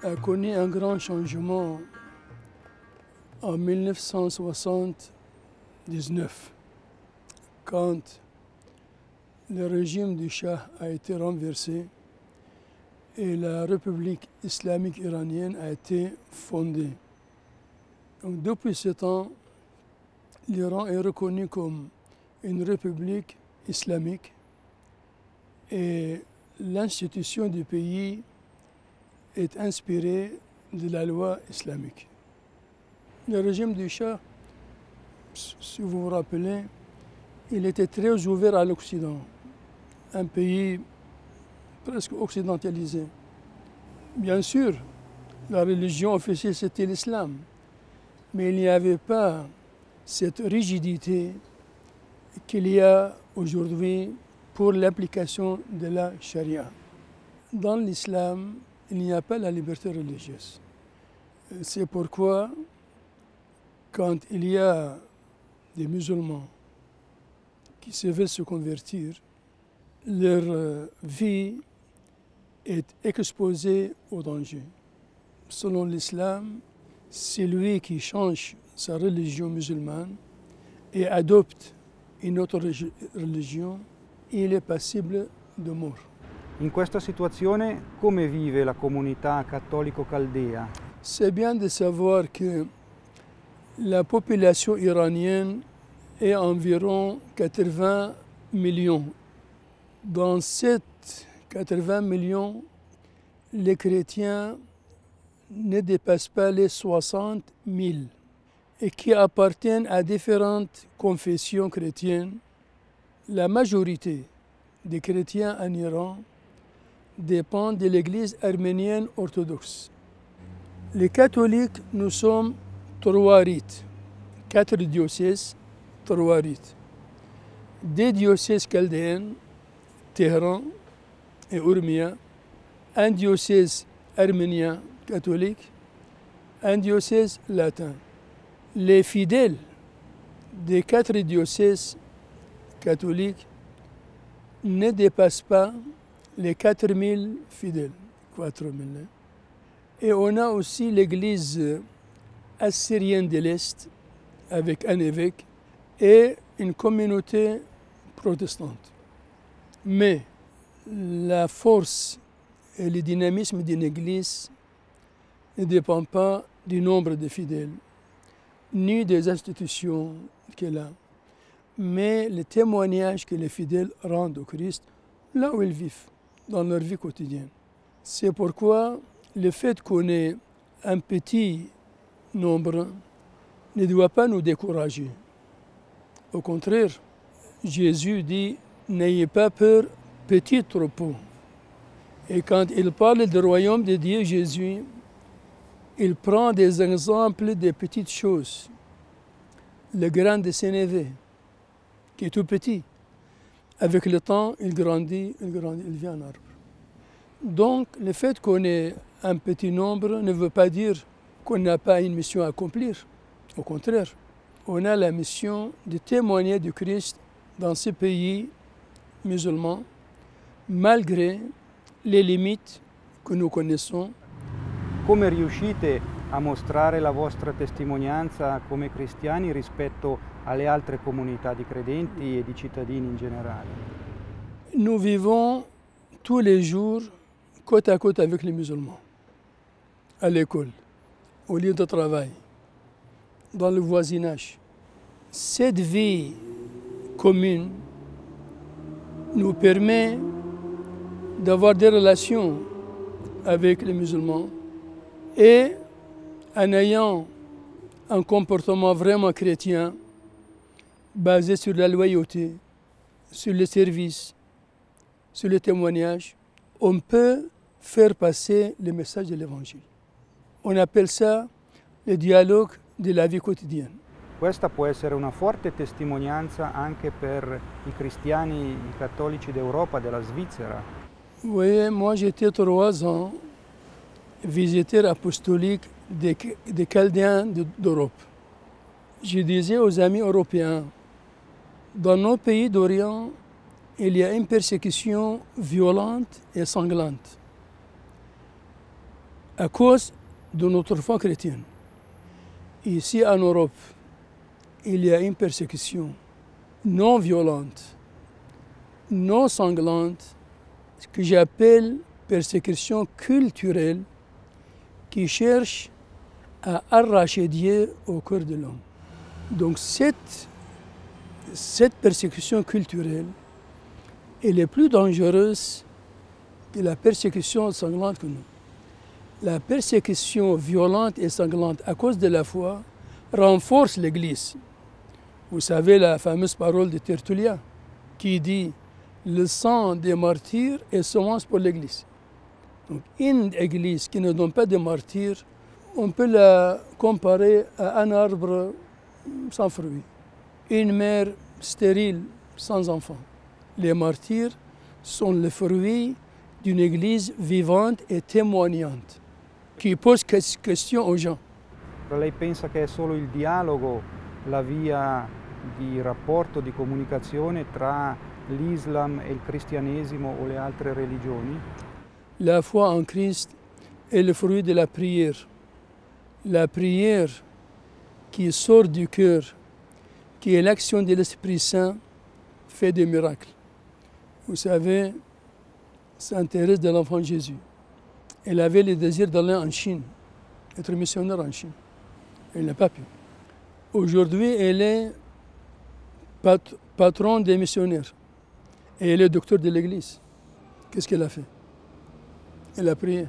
a connu un grand changement en 1979, quand le régime du Shah a été renversé et la République islamique iranienne a été fondée. Donc, depuis ce temps, l'Iran est reconnu comme une république islamique et l'institution du pays est inspirée de la loi islamique. Le régime du Shah, si vous vous rappelez, il était très ouvert à l'Occident, un pays presque occidentalisé. Bien sûr, la religion officielle c'était l'islam, mais il n'y avait pas cette rigidité qu'il y a aujourd'hui pour l'application de la charia. Dans l'islam, il n'y a pas la liberté religieuse. C'est pourquoi, quand il y a des musulmans qui se veulent se convertir, leur vie est exposée au danger. Selon l'islam, celui qui change sa religion musulmane et adopte une autre religion, il est passible de mort. In questa situazione come vive la comunità cattolico-caldea? C'est bien de savoir que la population iranienne est environ 80 millions. Dans ces 80 millions, les chrétiens ne dépassent pas les 60 000 et qui appartiennent à différentes confessions chrétiennes. La majorité des chrétiens en Iran dépendent de l'Église arménienne orthodoxe. Les catholiques, nous sommes 3 rites, 4 diocèses, 3 rites. Des diocèses chaldéens, Téhéran et Urmia, un diocèse arménien catholique, un diocèse latin. Les fidèles des 4 diocèses catholiques ne dépassent pas les 4000 fidèles, 4000. Et on a aussi l'église assyrienne de l'Est avec un évêque et une communauté protestante. Mais la force et le dynamisme d'une église ne dépend pas du nombre de fidèles, ni des institutions qu'elle a, mais le témoignage que les fidèles rendent au Christ là où ils vivent, dans leur vie quotidienne. C'est pourquoi le fait qu'on ait un petit nombre ne doit pas nous décourager. Au contraire, Jésus dit « N'ayez pas peur, petit troupeau ». Et quand il parle du royaume de Dieu, Jésus, il prend des exemples de petites choses. Le grain de sénévé, qui est tout petit. Avec le temps, il grandit, il devient un arbre. Donc, le fait qu'on ait un petit nombre ne veut pas dire qu'on n'a pas une mission à accomplir. Au contraire, on a la mission de témoigner du Christ dans ces pays musulmans, malgré les limites que nous connaissons. Come riuscite a mostrare la vostra testimonianza come cristiani rispetto alle altre comunità di credenti e di cittadini in generale? Nous vivons tous les jours côte à côte avec les musulmans, à l'école, au lieu de travail, dans le voisinage. Cette vie commune nous permet d'avoir des relations avec les musulmans et en ayant un comportement vraiment chrétien basé sur la loyauté, sur le service, sur le témoignage, on peut faire passer le message de l'Évangile. On appelle ça le dialogue de la vie quotidienne. Questa può essere una forte testimonianza anche per i cristiani, i cattolici d'Europa, della Svizzera. Vous voyez, moi j'étais 3 ans visiteur apostolique des Chaldéens d'Europe. Je disais aux amis européens, dans nos pays d'Orient, il y a une persécution violente et sanglante. à cause de notre foi chrétienne. Ici en Europe, il y a une persécution non violente, non sanglante, ce que j'appelle persécution culturelle, qui cherche à arracher Dieu au cœur de l'homme. Donc cette persécution culturelle, elle est plus dangereuse que la persécution sanglante que nous. La persécution violente et sanglante à cause de la foi renforce l'Église. Vous savez la fameuse parole de Tertullien qui dit « Le sang des martyrs est semence pour l'Église ». Donc une Église qui ne donne pas de martyrs, on peut la comparer à un arbre sans fruits, une mère stérile sans enfants. Les martyrs sont le fruit d'une Église vivante et témoignante, qui pose questions aux gens. Lei pensa che è solo il dialogo la via di rapporto, di comunicazione tra l'Islam e il cristianesimo o le altre religioni? La foi en Christ est le fruit de la prière. La prière qui sort du cœur, qui est l'action de l'Esprit Saint, fait des miracles. Vous savez, Sainte Thérèse de l'Enfant Jésus, elle avait le désir d'aller en Chine, être missionnaire en Chine. Elle n'a pas pu. Aujourd'hui, elle est patron des missionnaires et elle est docteur de l'Église. Qu'est-ce qu'elle a fait? Elle a prié.